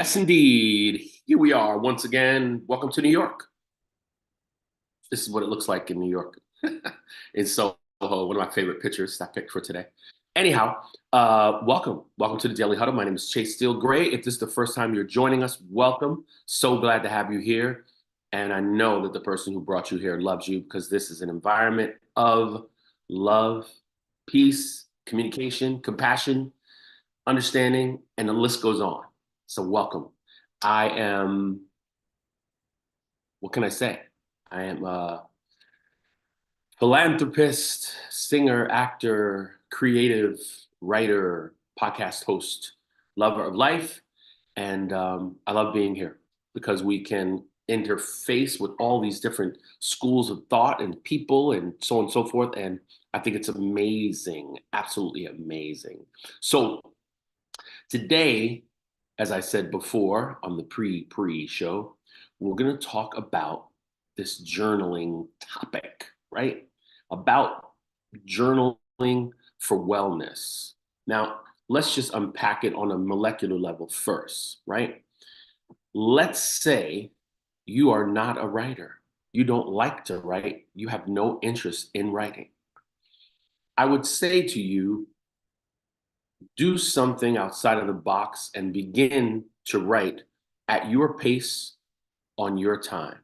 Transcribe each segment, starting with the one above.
Yes, indeed. Here we are once again. Welcome to New York. This is what it looks like in New York. In Soho, one of my favorite pictures I picked for today. Anyhow, welcome. Welcome to the Daily Huddle. My name is Chase Steele Gray. If this is the first time you're joining us, welcome. So glad to have you here. And I know that the person who brought you here loves you because this is an environment of love, peace, communication, compassion, understanding, and the list goes on. So welcome. I am, what can I say? I am a philanthropist, singer, actor, creative, writer, podcast host, lover of life. And I love being here because we can interface with all these different schools of thought and people and so on and so forth. And I think it's amazing, absolutely amazing. So today, as I said before on the pre show, we're going to talk about this journaling topic, right? About journaling for wellness. Now, let's just unpack it on a molecular level first, right? Let's say you are not a writer. You don't like to write. You have no interest in writing. I would say to you, do something outside of the box and begin to write at your pace on your time.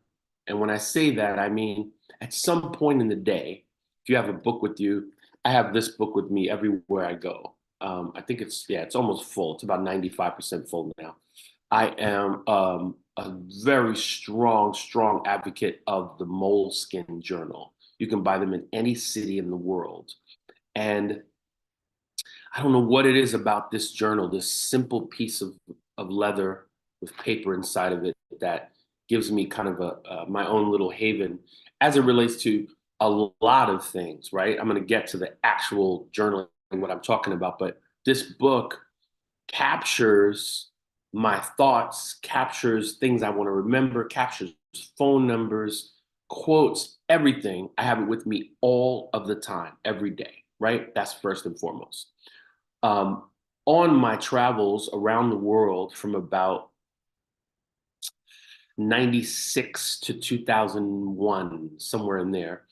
And when I say that, I mean at some point in the day, if you have a book with you, I have this book with me everywhere I go. I think it's almost full. It's about 95% full now. I am a very strong advocate of the Moleskin Journal. You can buy them in any city in the world. And I don't know what it is about this journal, this simple piece of leather with paper inside of it that gives me kind of my own little haven as it relates to a lot of things, right? I'm going to get to the actual journaling, what I'm talking about, but this book captures my thoughts, captures things I want to remember, captures phone numbers, quotes, everything. I have it with me all of the time, every day, right? That's first and foremost. Um, on my travels around the world from about 96 to 2001, somewhere in there,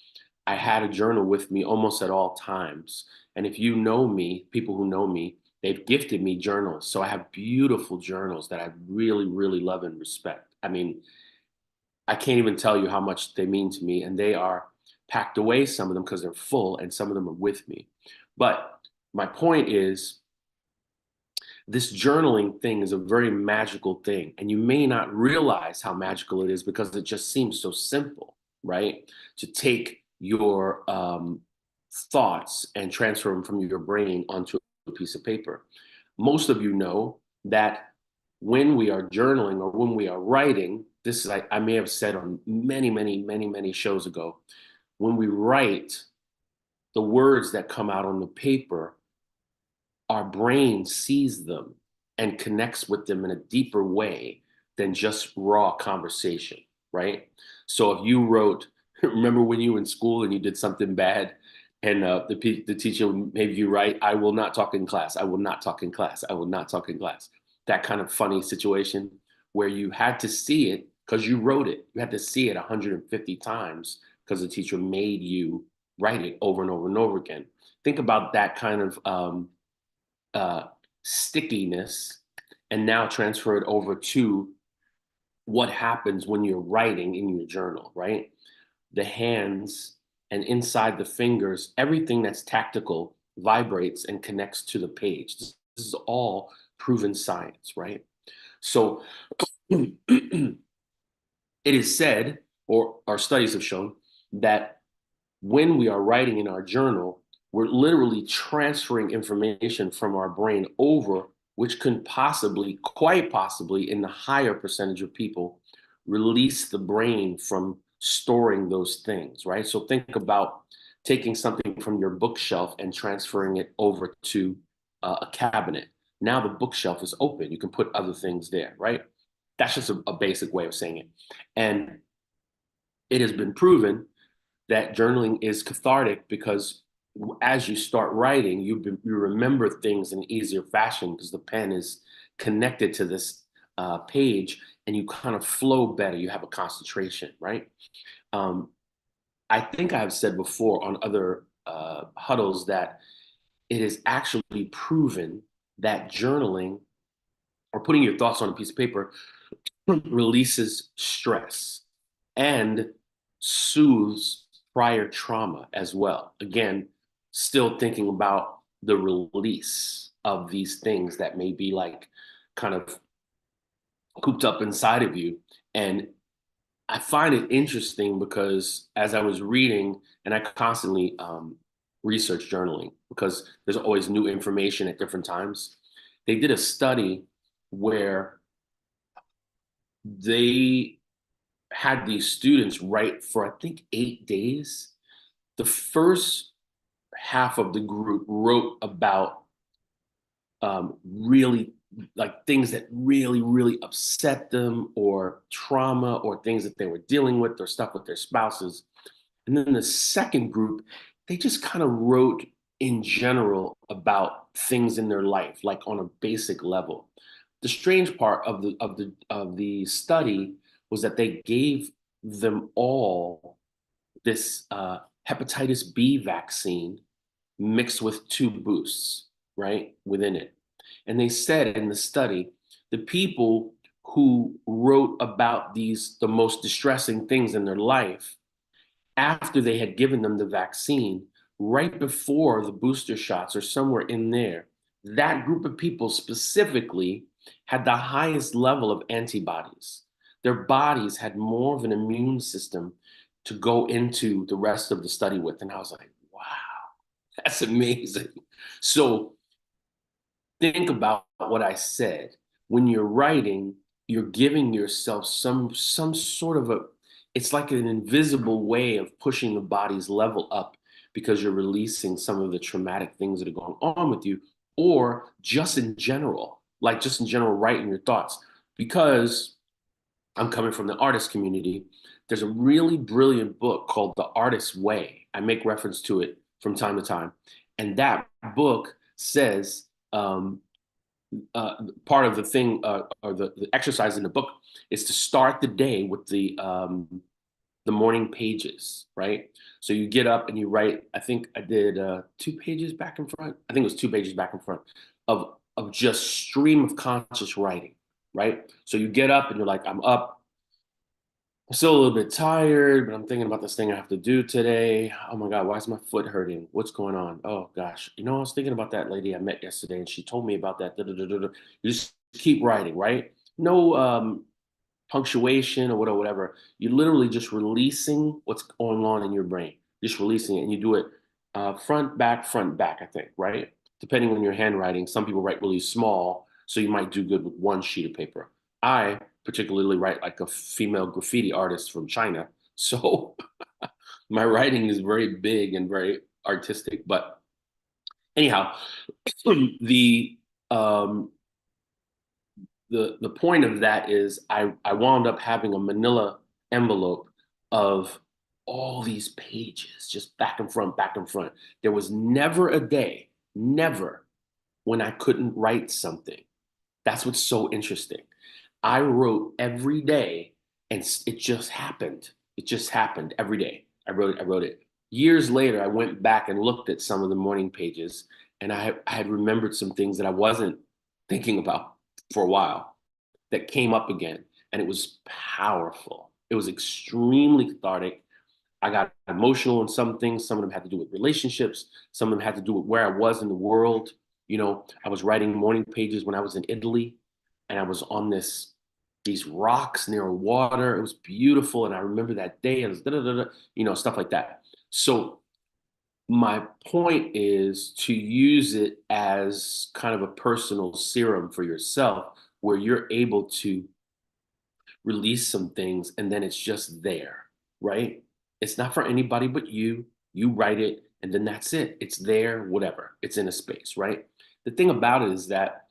I had a journal with me almost at all times. And if you know me, people who know me, they've gifted me journals. So I have beautiful journals that I really love and respect. I mean, I can't even tell you how much they mean to me. And they are packed away, some of them because they're full, and some of them are with me. But my point is, this journaling thing is a very magical thing. And you may not realize how magical it is because it just seems so simple, right? To take your thoughts and transfer them from your brain onto a piece of paper. Most of you know that when we are journaling or when we are writing, this is, I may have said on many shows ago, when we write, the words that come out on the paper, our brain sees them and connects with them in a deeper way than just raw conversation, right? So if you wrote, remember when you were in school and you did something bad and the teacher would maybe you write, I will not talk in class, I will not talk in class, I will not talk in class. That kind of funny situation where you had to see it because you wrote it. You had to see it 150 times because the teacher made you write it over and over and over again. Think about that kind of uh, stickiness and now transfer it over to what happens when you're writing in your journal, right? The hands and inside the fingers, everything that's tactical vibrates and connects to the page. This is all proven science, right? So it is said, or our studies have shown, that when we are writing in our journal, we're literally transferring information from our brain over, which can possibly, quite possibly, in the higher percentage of people, release the brain from storing those things, right? So think about taking something from your bookshelf and transferring it over to a cabinet. Now the bookshelf is open. You can put other things there, right? That's just a basic way of saying it. And it has been proven that journaling is cathartic because as you start writing, you remember things in easier fashion because the pen is connected to this page, and you kind of flow better. You have a concentration, right? Um, I think I've said before on other huddles that it is actually proven that journaling or putting your thoughts on a piece of paper releases stress and soothes prior trauma as well. Again, still thinking about the release of these things that may be like kind of cooped up inside of you. And I find it interesting because as I was reading, and I constantly research journaling because there's always new information at different times. They did a study where they had these students write for, I think, 8 days. The first half of the group wrote about really like things that really, really upset them or trauma or things that they were dealing with or stuff with their spouses. And then the second group, they just kind of wrote in general about things in their life, like on a basic level. The strange part of the study was that they gave them all this hepatitis B vaccine mixed with two boosts, right, within it. And they said in the study, the people who wrote about the most distressing things in their life after they had given them the vaccine, right before the booster shots or somewhere in there, that group of people specifically had the highest level of antibodies. Their bodies had more of an immune system to go into the rest of the study with. And I was like, wow, that's amazing. So think about what I said. When you're writing, you're giving yourself some sort of a, it's like an invisible way of pushing the body's level up because you're releasing some of the traumatic things that are going on with you, or just in general, like just in general, writing your thoughts. Because I'm coming from the artist community, there's a really brilliant book called The Artist's Way. I make reference to it from time to time. And that book says, uh, part of the thing or the exercise in the book is to start the day with the morning pages, right? So you get up and you write. I think I did 2 pages back and front. I think it was 2 pages back and front of just stream of conscious writing, right? So you get up and you're like, I'm up. I'm still a little bit tired, but I'm thinking about this thing I have to do today. Oh my God, why is my foot hurting? What's going on? Oh gosh, I was thinking about that lady I met yesterday and she told me about that. Da, da, da, da, da. You just keep writing, right? No punctuation or whatever. You're literally just releasing what's going on in your brain, just releasing it. And you do it front, back, I think, right? Depending on your handwriting. Some people write really small, so you might do good with one sheet of paper. I particularly write like a female graffiti artist from China. So my writing is very big and very artistic. But anyhow, the um, the point of that is I wound up having a manila envelope of all these pages, just back and front, back and front. There was never a day, never, when I couldn't write something. That's what's so interesting. I wrote every day and it just happened. It just happened every day. I wrote it. Years later, I went back and looked at some of the morning pages and I had remembered some things that I wasn't thinking about for a while that came up again. And it was powerful. It was extremely cathartic. I got emotional in some things. Some of them had to do with relationships. Some of them had to do with where I was in the world. I was writing morning pages when I was in Italy, and I was on these rocks near water. It was beautiful, and I remember that day. It was da da da da, stuff like that. So my point is to use it as kind of a personal serum for yourself, where you're able to release some things and then it's just there, right? It's not for anybody but you. You write it and then that's it. It's there, whatever. It's in a space, right? The thing about it is that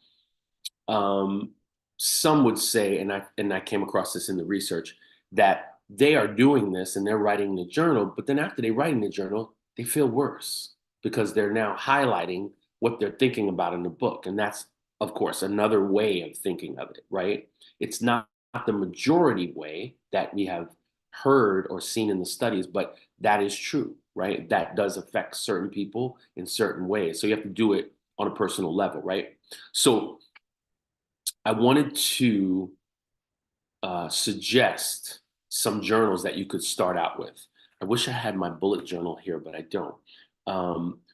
um, some would say, and I came across this in the research, that they are doing this and they're writing the journal, but then after they write in the journal, they feel worse because they're now highlighting what they're thinking about in the book. And that's of course, another way of thinking of it, right? It's not the majority way that we have heard or seen in the studies, but that is true, right? That does affect certain people in certain ways. So you have to do it on a personal level, right? So I wanted to suggest some journals that you could start out with. I wish I had my bullet journal here, but I don't.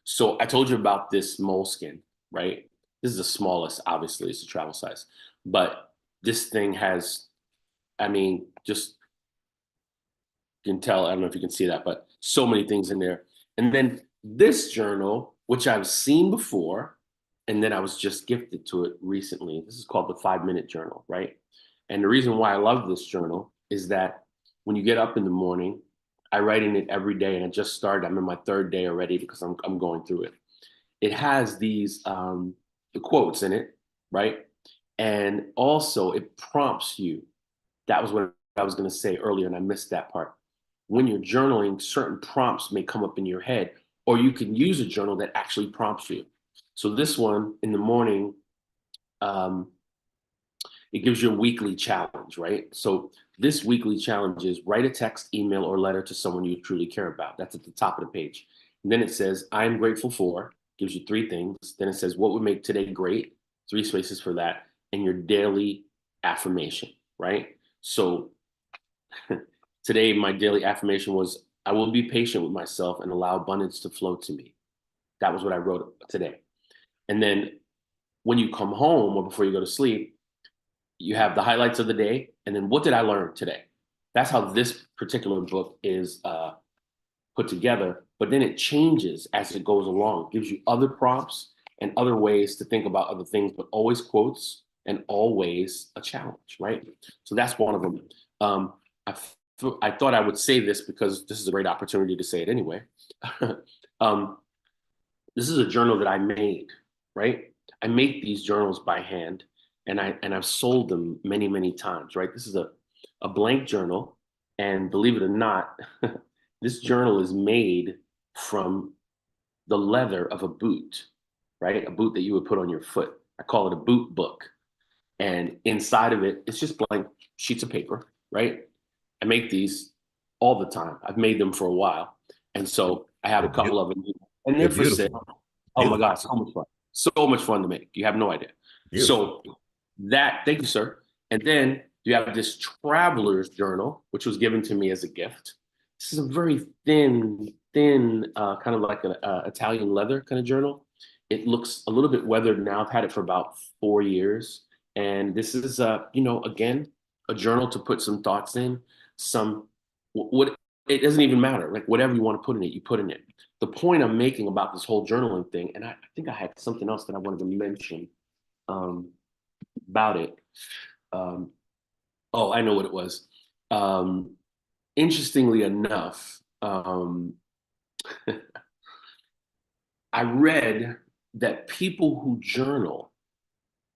So I told you about this moleskin, right? This is the smallest, obviously, it's a travel size, but this thing has, I mean, just you can tell, I don't know if you can see that, but so many things in there. And then this journal, which I've seen before, and then I was just gifted to it recently. This is called the 5 Minute Journal, right? And the reason why I love this journal is that when you get up in the morning, I write in it every day, and I just started. I'm in my third day already because I'm going through it. It has these the quotes in it, right? And also it prompts you. That was what I was going to say earlier, and I missed that part. When you're journaling, certain prompts may come up in your head, or you can use a journal that actually prompts you. So this one in the morning, um, it gives you a weekly challenge, right? So this weekly challenge is write a text, email, or letter to someone you truly care about. That's at the top of the page. And then it says, I am grateful for, gives you three things. Then it says, what would make today great? Three spaces for that. And your daily affirmation, right? So today, my daily affirmation was, I will be patient with myself and allow abundance to flow to me. That was what I wrote today. And then when you come home or before you go to sleep, you have the highlights of the day, and then what did I learn today? That's how this particular book is put together. But then it changes as it goes along, it gives you other prompts and other ways to think about other things, but always quotes and always a challenge, right? So that's one of them. I, I thought I would say this because this is a great opportunity to say it anyway. um, this is a journal that I made, right? I make these journals by hand, and I've sold them many, many times, right? This is a blank journal, and believe it or not, this journal is made from the leather of a boot, right? A boot that you would put on your foot. I call it a boot book. And inside of it, it's just blank sheets of paper, right? I make these all the time. I've made them for a while. And so I have a They're couple beautiful. of them, and They're they're for beautiful. sale. Oh my Beautiful. God, so much fun. So much fun to make. You have no idea. Beautiful. So thank you, sir. And then you have this traveler's journal, which was given to me as a gift. This is a very thin, kind of like an Italian leather kind of journal. It looks a little bit weathered now. I've had it for about 4 years. And this is, again, a journal to put some thoughts in, some, what, it doesn't even matter. Like whatever you want to put in it, you put in it. The point I'm making about this whole journaling thing, and I think I had something else that I wanted to mention um, about it. Um, oh, I know what it was. Um, Interestingly enough, I read that people who journal,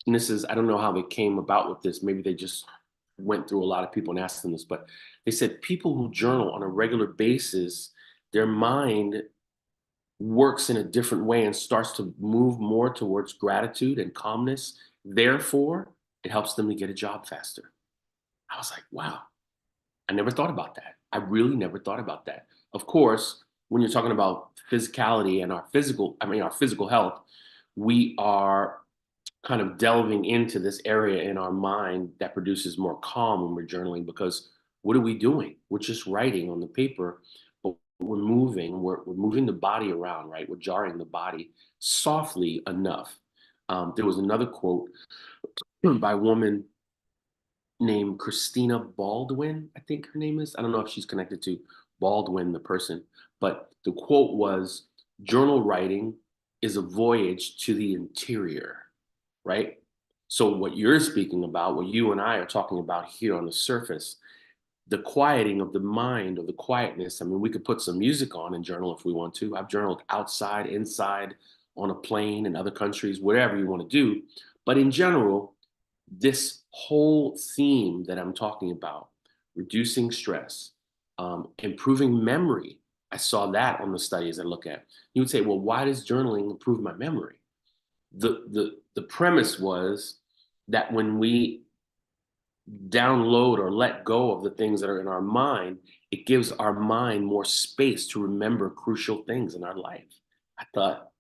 and this is, I don't know how they came about with this. Maybe they just went through a lot of people and asked them this, but they said people who journal on a regular basis, their mind works in a different way and starts to move more towards gratitude and calmness. Therefore, it helps them to get a job faster. I was like, wow, I never thought about that. I really never thought about that. Of course, when you're talking about physicality and our physical health, we are kind of delving into this area in our mind that produces more calm when we're journaling because what are we doing? We're just writing on the paper, but we're moving the body around, right? We're jarring the body softly enough. There was another quote by a woman named Christina Baldwin, I think her name is. I don't know if she's connected to Baldwin, the person, but the quote was, journal writing is a voyage to the interior, right? So what you're speaking about, what you and I are talking about here on the surface, the quieting of the mind or the quietness. I mean, we could put some music on and journal if we want to. I've journaled outside, inside, on a plane in other countries, whatever you want to do. But in general, this whole theme that I'm talking about, reducing stress, improving memory. I saw that on the studies I look at. You would say, well, why does journaling improve my memory? The premise was that when we download or let go of the things that are in our mind, it gives our mind more space to remember crucial things in our life. I thought,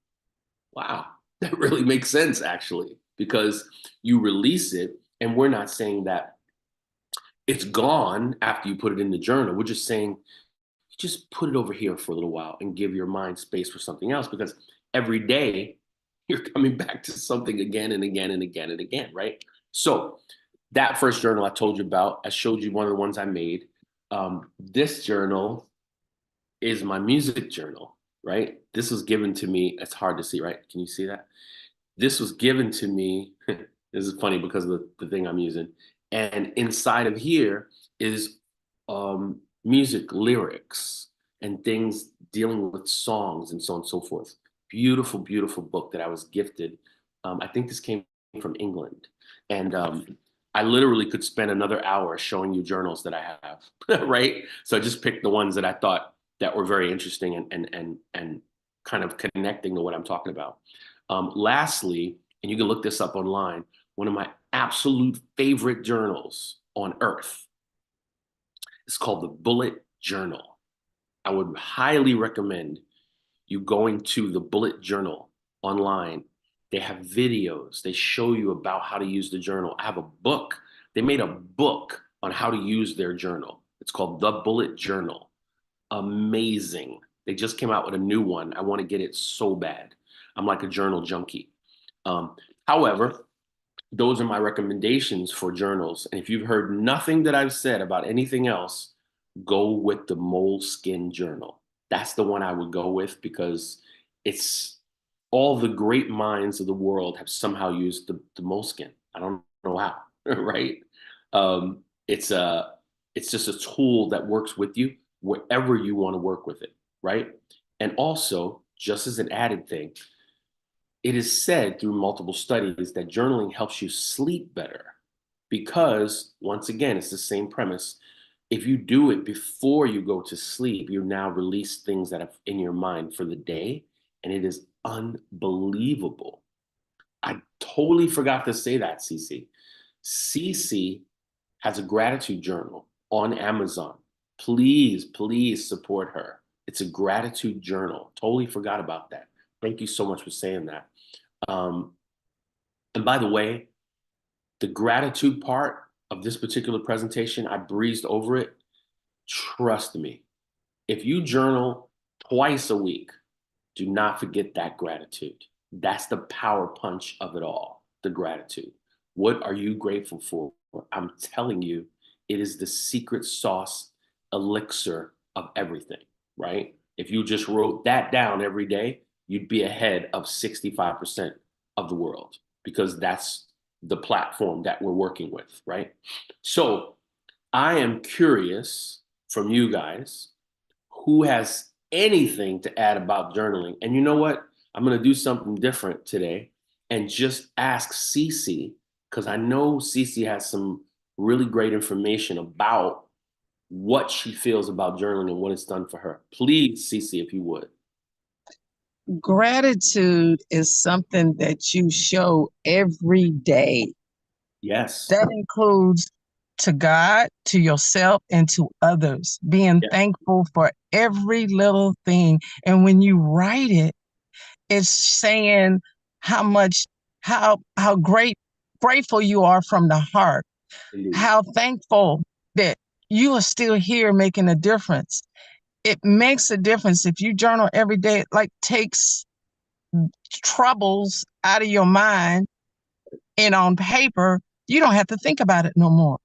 wow, that really makes sense actually, because you release it, and we're not saying that it's gone after you put it in the journal. We're just saying just put it over here for a little while and give your mind space for something else, because every day you're coming back to something again and again and again and again, right? So that first journal I told you about, I showed you one of the ones I made. This journal is my music journal, right? This was given to me. It's hard to see, right? Can you see that? This was given to me. This is funny because of the thing I'm using. And inside of here is music lyrics and things dealing with songs and so on and so forth. Beautiful, beautiful book that I was gifted. I think this came from England. And I literally could spend another hour showing you journals that I have, right? So I just picked the ones that I thought that were very interesting and kind of connecting to what I'm talking about. Lastly, and you can look this up online, one of my absolute favorite journals on earth is called the Bullet Journal. I would highly recommend you going to the Bullet Journal online. They have videos, they show you about how to use the journal. I have a book. They made a book on how to use their journal. It's called The Bullet Journal. Amazing. They just came out with a new one. I want to get it so bad. I'm like a journal junkie. Um, However, those are my recommendations for journals. And if you've heard nothing that I've said about anything else, go with the Moleskin Journal. That's the one I would go with, because it's all the great minds of the world have somehow used the moleskin. I don't know how, right? It's it's just a tool that works with you wherever you want to work with it, right? And also, just as an added thing, it is said through multiple studies that journaling helps you sleep better, because, once again, it's the same premise. If you do it before you go to sleep, you now release things that are in your mind for the day, and it is unbelievable. I totally forgot to say that, Cece. Cece has a gratitude journal on Amazon. Please, please support her. It's a gratitude journal. Totally forgot about that. Thank you so much for saying that. Um, and by the way, the gratitude part of this particular presentation, I breezed over it. Trust me, if you journal twice a week, do not forget that gratitude. That's the power punch of it all, the gratitude. What are you grateful for? I'm telling you, it is the secret sauce elixir of everything, right? If you just wrote that down every day, you'd be ahead of 65% of the world, because that's the platform that we're working with, right? So I am curious from you guys, who has anything to add about journaling. And you know what? I'm going to do something different today and just ask Cece, because I know Cece has some really great information about what she feels about journaling and what it's done for her. Please, Cece, if you would. Gratitude is something that you show every day. Yes. That includes to God, to yourself, and to others. Being Yes, thankful for every little thing. And when you write it, it's saying how much, how grateful you are from the heart. indeed. How thankful that you are still here making a difference. It makes a difference if you journal every day. It like takes troubles out of your mind, and on paper, you don't have to think about it no more.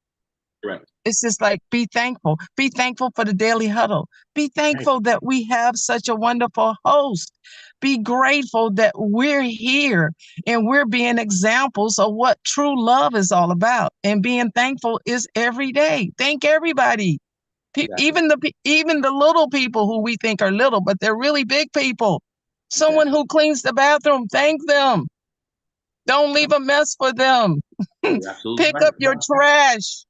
Correct. It's just like, be thankful. Be thankful for the daily huddle. Be Right. thankful that we have such a wonderful host. Be grateful that we're here and we're being examples of what true love is all about. And being thankful is every day. Thank everybody. Exactly. Even the little people who we think are little, but they're really big people. Someone Exactly. who cleans the bathroom, thank them. Don't leave a mess for them. You're absolutely Pick right. up your trash.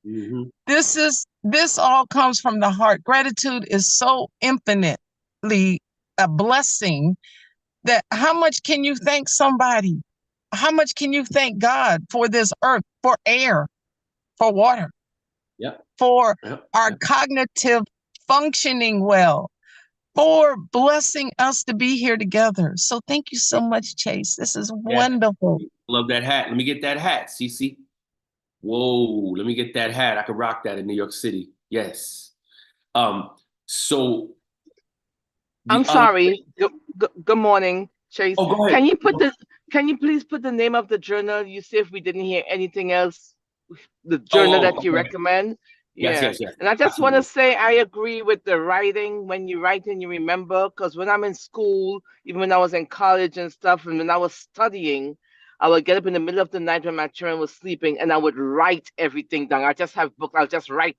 Hmm. This all comes from the heart. Gratitude is so infinitely a blessing that how much can you thank somebody? how much can you thank God for this earth, for air, for water, Yep. for Yep. our Yep. cognitive functioning well, for blessing us to be here together? So thank you so much, Chase. This is Yes. wonderful. Love that hat. Let me get that hat, Cece. Whoa, let me get that hat. I could rock that in New York City. Yes. Um, so I'm the other sorry. Good morning, Chase. oh, go Can ahead. you put the Can you please put the name of the journal? You see if we didn't hear anything else, the journal Oh, that you okay. recommend. Yes, Yeah. yes, yes. And I just want to Absolutely. say I agree with the writing. When you write and you remember, because when I'm in school, even when I was in college and stuff, and when I was studying, I would get up in the middle of the night when my children was sleeping and I would write everything down. I just have books. I'll just write.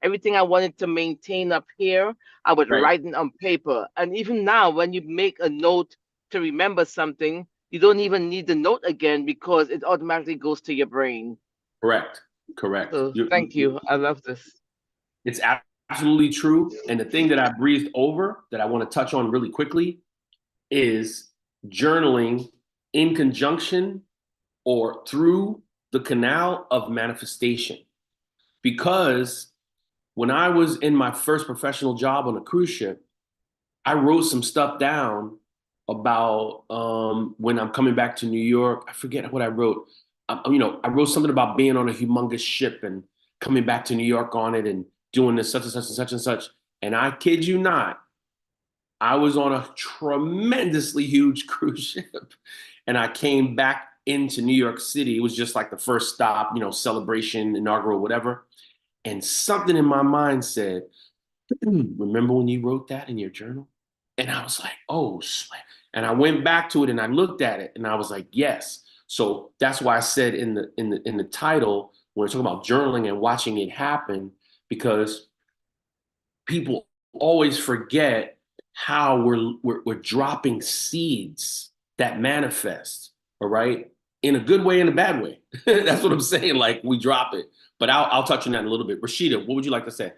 Everything I wanted to maintain up here, I would Right. write it on paper. And even now, when you make a note to remember something, you don't even need the note again because it automatically goes to your brain. Correct. Correct. So thank you. I love this. It's absolutely true. And the thing that I breezed over that I want to touch on really quickly is journaling in conjunction or through the canal of manifestation. Because when I was in my first professional job on a cruise ship, I wrote some stuff down about when I'm coming back to New York. I forget what I wrote. I wrote something about being on a humongous ship and coming back to New York on it and doing this such and such and such and such. And I kid you not, I was on a tremendously huge cruise ship, and I came back into New York City. It was just like the first stop, celebration, inaugural, whatever. And something in my mind said, remember when you wrote that in your journal? And I was like, oh, sweat. And I went back to it and I looked at it and I was like, yes. So that's why I said in the title, when we're talking about journaling and watching it happen, because people always forget how we're dropping seeds that manifest, all right? In a good way and a bad way. That's what I'm saying. Like we drop it. But I'll touch on that in a little bit. Rashida, what would you like to say?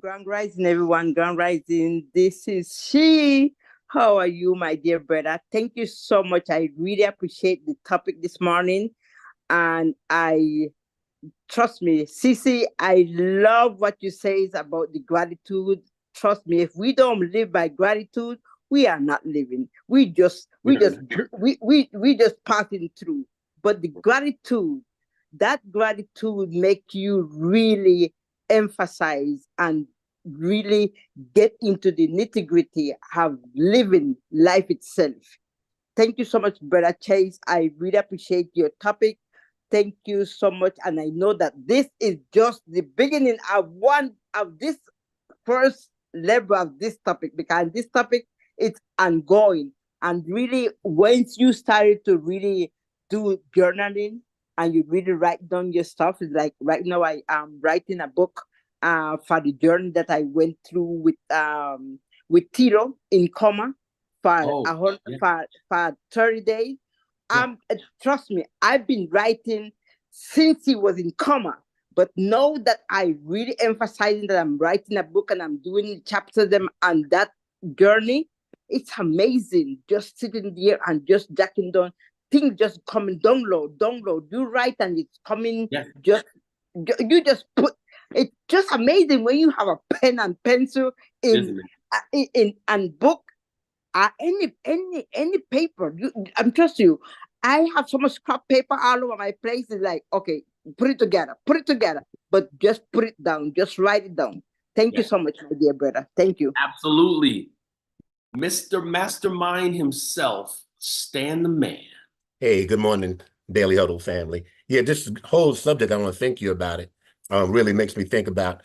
Grand Rising, everyone. Grand Rising. This is she. How are you, my dear brother? Thank you so much. I really appreciate the topic this morning. And I trust me, Cece, I love what you say about the gratitude. Trust me, if we don't live by gratitude, we are not living. We just passing through. But the gratitude, that gratitude make you really emphasize and really get into the nitty-gritty of living life itself. Thank you so much, Brother Chase. I really appreciate your topic. Thank you so much. And I know that this is just the beginning of one of this first level of this topic, because this topic is ongoing. And really, once you started to really do journaling and you really write down your stuff, it's like right now I am writing a book for the journey that I went through with Tiro in coma for Oh, a whole yeah, for 30 days. yeah, Trust me, I've been writing since he was in coma. But now that I really emphasizing that I'm writing a book and I'm doing chapters them on that journey, it's amazing. Just sitting there and just jacking down things, just coming download. You write and it's coming. yeah, Just you just put. It's just amazing when you have a pen and pencil isn't it? in and book any paper. I'm trust you. I have so much scrap paper all over my place. It's like, okay, put it together, but just put it down, just write it down. Thank you Yeah, so much, my dear brother. Thank you. absolutely. Mr. Mastermind himself, Stan the Man. Hey, good morning, Daily Huddle family. Yeah, this whole subject, I want to thank you about it. Really makes me think about,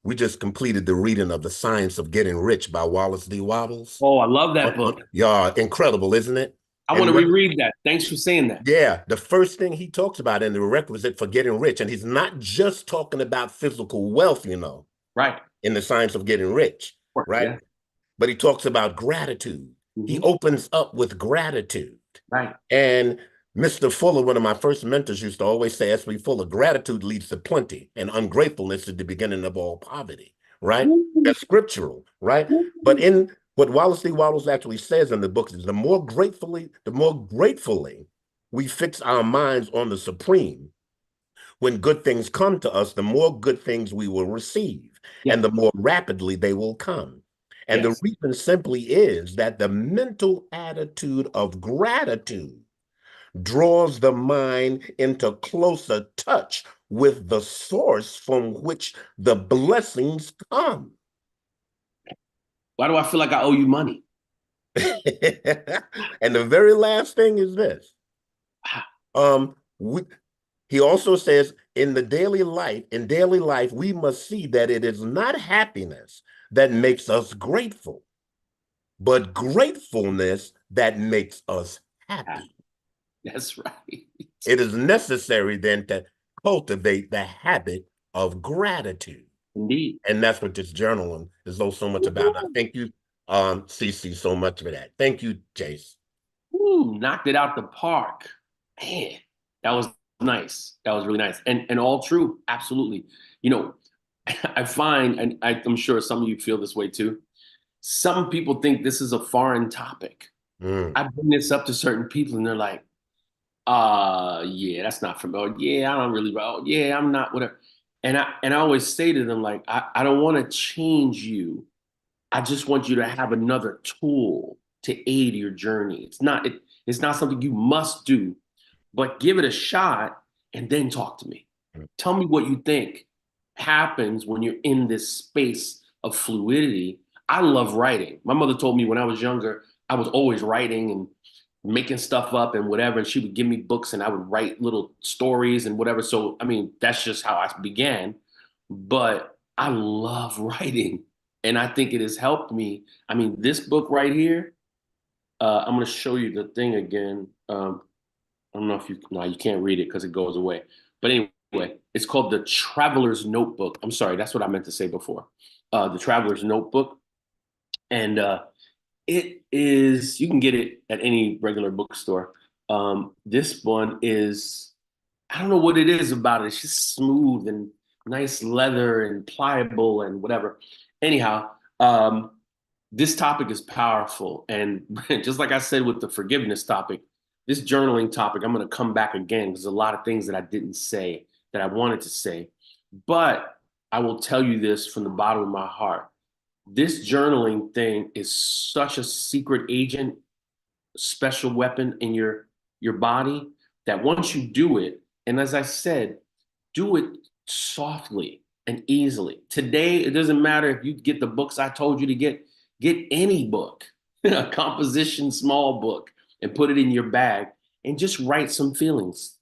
we just completed the reading of The Science of Getting Rich by Wallace D. Waddles. Oh, I love that book. Yeah, incredible, isn't it? I want And to what, reread that. Thanks for saying that. yeah, the first thing he talks about in the requisite for getting rich, and he's not just talking about physical wealth, Right. in The Science of Getting Rich, right? Yeah. But he talks about gratitude. He Hmm. opens up with gratitude. Right. And Mr. Fuller, one of my first mentors, used to always say, S.B. Fuller, gratitude leads to plenty, and ungratefulness is the beginning of all poverty, right? Woo, That's scriptural, right? But woo. in What Wallace D. Wallace actually says in the book is the more gratefully we fix our minds on the supreme, when good things come to us, the more good things we will receive, and the more rapidly they will come. And the reason simply is that the mental attitude of gratitude draws the mind into closer touch with the source from which the blessings come. Why do I feel like I owe you money? And the very last thing is this. He also says in daily life, we must see that it is not happiness that makes us grateful, but gratefulness that makes us happy. That's right. It is necessary then to cultivate the habit of gratitude. Indeed. And that's what this journaling is so much about. Thank you, CC, so much for that. Thank you, Jace. Ooh, knocked it out the park. Man, that was nice. That was really nice. And all true. Absolutely. You know, I find, and I'm sure some of you feel this way too, some people think this is a foreign topic. I bring this up to certain people and they're like, yeah, that's not familiar. Yeah, I don't really, yeah, I'm not, whatever. And I always say to them, like, I don't want to change you. I just want you to have another tool to aid your journey. It's not something you must do, but give it a shot and then talk to me. Tell me what you think happens when you're in this space of fluidity. I love writing. My mother told me when I was younger, I was always writing and making stuff up and whatever. And she would give me books and I would write little stories and whatever. So, I mean, that's just how I began. But I love writing. And I think it has helped me. I mean, this book right here, I'm going to show you the thing again. I don't know if you can't read it because it goes away. But anyway, it's called The Traveler's Notebook. I'm sorry, that's what I meant to say before. The Traveler's Notebook. And it is, you can get it at any regular bookstore. This one is, I don't know what it is about it. It's just smooth and nice leather and pliable and whatever. Anyhow, this topic is powerful. And just like I said with the forgiveness topic, this journaling topic, I'm going to come back again because there's a lot of things that I didn't say that I wanted to say. But I will tell you this from the bottom of my heart. This journaling thing is such a secret agent, special weapon in your body that once you do it, and as I said, do it softly and easily. Today, it doesn't matter if you get the books I told you to get any book, a composition small book, and put it in your bag and just write some feelings,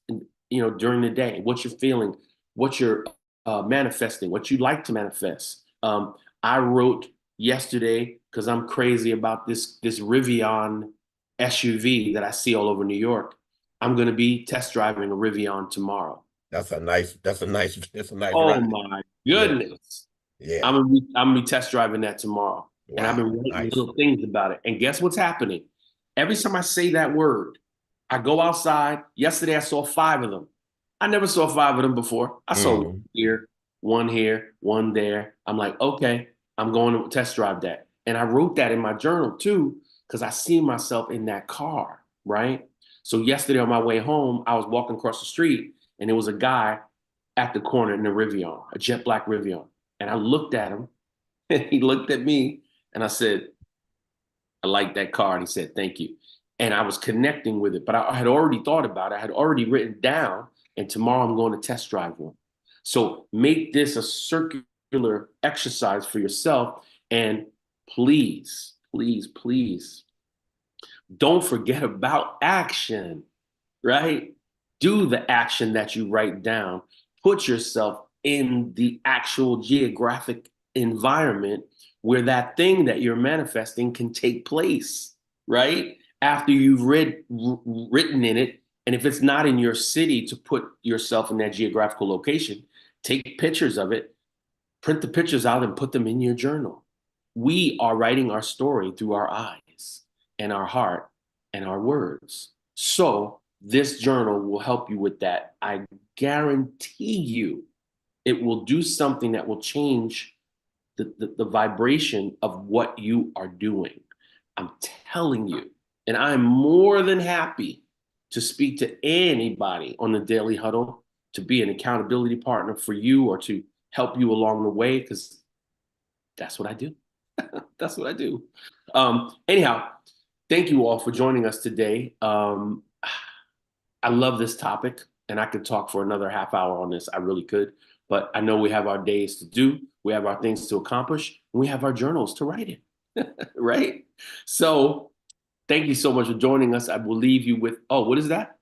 during the day, what you're feeling, what you're manifesting, what you'd like to manifest. I wrote yesterday because I'm crazy about this Rivian SUV that I see all over New York. I'm going to be test driving a Rivian tomorrow. That's a nice Oh ride. my goodness. Yeah. I'm gonna be test driving that tomorrow. Wow. And I've been writing little things about it. And guess what's happening? Every time I say that word, I go outside. Yesterday I saw 5 of them. I never saw 5 of them before. I saw one here, one there. I'm like, okay, I'm going to test drive that. And I wrote that in my journal too, because I see myself in that car, right? So yesterday on my way home, I was walking across the street and there was a guy at the corner in a Rivian, a jet black Rivian. And I looked at him and he looked at me and I said, I like that car. And he said, thank you. And I was connecting with it, but I had already thought about it. I had already written down, and tomorrow I'm going to test drive one. So make this a circular exercise for yourself. And please, please, please don't forget about action, right? Do the action that you write down. Put yourself in the actual geographic environment where that thing that you're manifesting can take place, right? After you've written in it. And if it's not in your city, to put yourself in that geographical location, take pictures of it, print the pictures out and put them in your journal. We are writing our story through our eyes and our heart and our words. So this journal will help you with that. I guarantee you it will do something that will change the vibration of what you are doing. I'm telling you, and I'm more than happy to speak to anybody on the Daily Huddle, to be an accountability partner for you or to help you along the way, because that's what I do. That's what I do. Anyhow, thank you all for joining us today. I love this topic, and I could talk for another half hour on this. I really could, but I know we have our days to do, we have our things to accomplish, and we have our journals to write in, right? So thank you so much for joining us. I will leave you with, oh, what is that?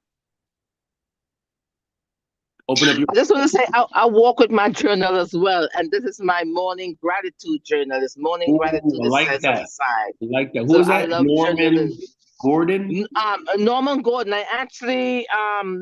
Open up your. I just want to say I walk with my journal as well, and this is my morning gratitude journal. This morning Ooh, gratitude I is like set that. aside. I like that. Who So is I that? love journaling. Norman Gordon? Norman Gordon. I actually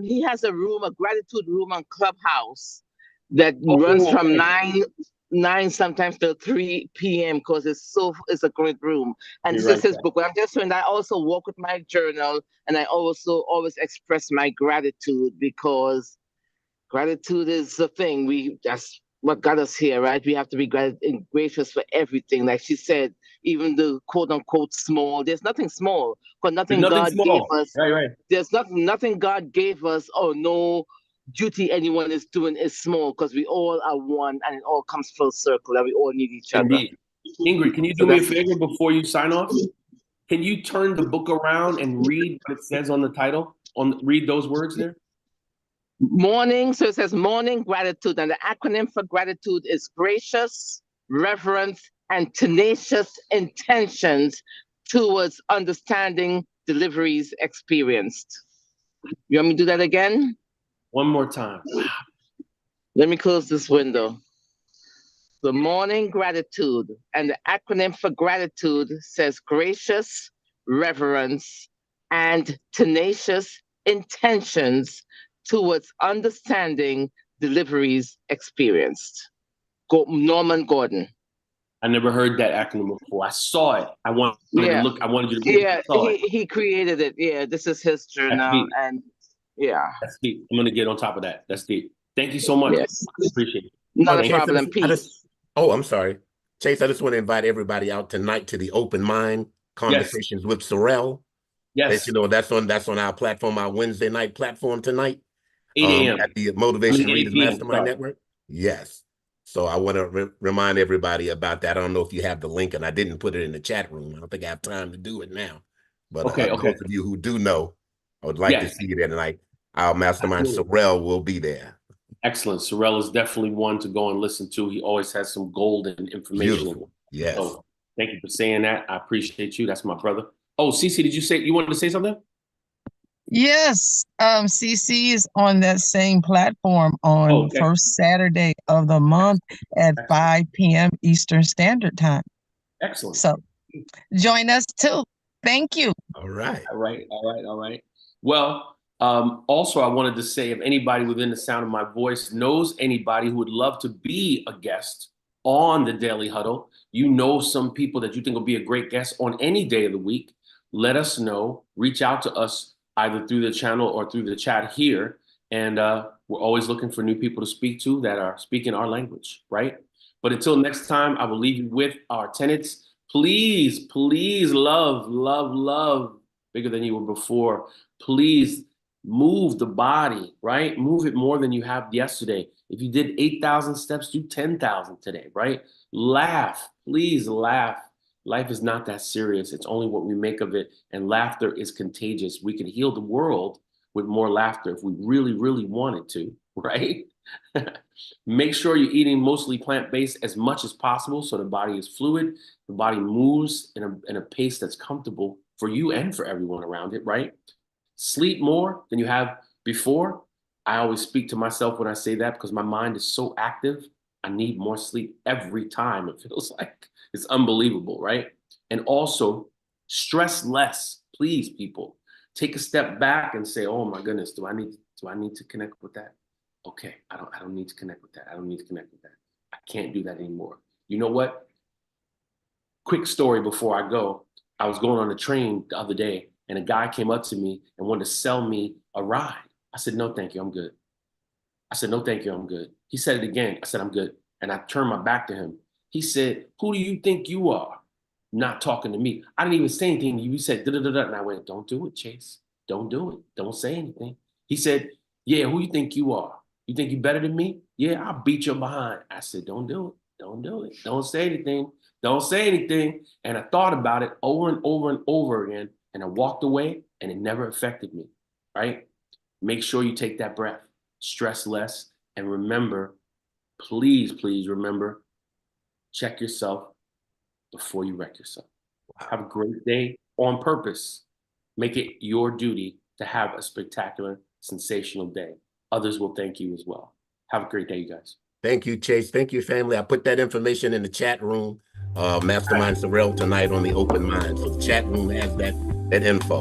he has a room, a gratitude room on Clubhouse that runs Oh, from okay. nine sometimes till 3 p.m. because it's a great room. And You're this is right. his book. But I'm just saying I also walk with my journal, and I also always express my gratitude because gratitude is the thing. That's what got us here, right? We have to be gracious for everything. Like she said, even the quote unquote small, there's nothing small, because There's nothing nothing God gave small. us, Right, right. there's nothing God gave us, oh no duty anyone is doing is small, because we all are one and it all comes full circle and we all need each other. Indeed. Ingrid, can you So do me a that's favor before you sign off? Can you turn the book around and read what it says on the title? Read those words there. morning. So it says morning gratitude, and the acronym for gratitude is gracious, reverence, and tenacious intentions towards understanding deliveries experienced. You want me to do that again? One more time. Wow. Let me close this window. The morning gratitude, and the acronym for gratitude says gracious, reverence, and tenacious intentions towards understanding deliveries experienced. Norman Gordon. I never heard that acronym before. I saw it. I wanted to Yeah. look. I wanted you to read it. Yeah, I saw it. he created it. Yeah, this is his That's journal, deep. and yeah. That's deep. I'm gonna get on top of that. That's deep. Thank you so much. Yes. Appreciate it. Not a Thank you. Chase, problem. Peace. oh, I'm sorry. Chase, I just want to invite everybody out tonight to the Open Mind Yes. Conversations with Sorrell. Yes. That's on our platform, our Wednesday night platform tonight. 8 a.m. At the I mean, Motivation 8 Readers p.m. Mastermind Sorry. Network. Yes. So I want to remind everybody about that. I don't know if you have the link, and I didn't put it in the chat room. I don't think I have time to do it now. But Okay. Okay. those of you who do know, I would like to Yes. see you there tonight. Our mastermind Absolutely. Sorrell will be there. Excellent. Sorrell is definitely one to go and listen to. He always has some golden information. Beautiful. Yes. So thank you for saying that. I appreciate you. That's my brother. Oh, Cece, did you say you wanted to say something? Yes, CC is on that same platform Oh, on okay. first Saturday of the month at Excellent. 5 p.m. Eastern Standard Time. Excellent. So join us too. Thank you. All right. All right. All right. All right. Well, also, I wanted to say if anybody within the sound of my voice knows anybody who would love to be a guest on the Daily Huddle, you know some people that you think will be a great guest on any day of the week, let us know. Reach out to us either through the channel or through the chat here. And we're always looking for new people to speak to that are speaking our language, right? But until next time, I will leave you with our tenets. Please, please love, love, love bigger than you were before. Please move the body, right? Move it more than you have yesterday. If you did 8,000 steps, do 10,000 today, right? Laugh, please laugh. Life is not that serious. It's only what we make of it. And laughter is contagious. We can heal the world with more laughter if we really, really wanted to, right? Make sure you're eating mostly plant-based as much as possible so the body is fluid, the body moves in a pace that's comfortable for you and for everyone around it, right? Sleep more than you have before. I always speak to myself when I say that because my mind is so active. I need more sleep every time. It feels like it's unbelievable, right? And also stress less, please, people. Take a step back and say, "Oh my goodness, do I need to connect with that? Okay, I don't need to connect with that. I don't need to connect with that. I can't do that anymore." You know what? Quick story before I go. I was going on a train the other day and a guy came up to me and wanted to sell me a ride. I said, "No, thank you. I'm good." I said, "No, thank you. I'm good." He said it again. I said, "I'm good." And I turned my back to him. He said, "Who do you think you are?" not talking to me. I didn't even say anything to you. You said da da da da, and I went, "Don't do it, Chase. Don't do it. Don't say anything." He said, "Yeah, who you think you are? You think you better than me? Yeah, I'll beat your behind." I said, "Don't do it. Don't do it. Don't say anything. Don't say anything." And I thought about it over and over and over again, and I walked away, and it never affected me. Right? Make sure you take that breath, stress less, and remember, please, please remember, check yourself before you wreck yourself. Have a great day on purpose. Make it your duty to have a spectacular, sensational day. Others will thank you as well. Have a great day, you guys. Thank you, Chase. Thank you, family. I put that information in the chat room. Mastermind Sorrell tonight on the open mind. So the chat room has that info.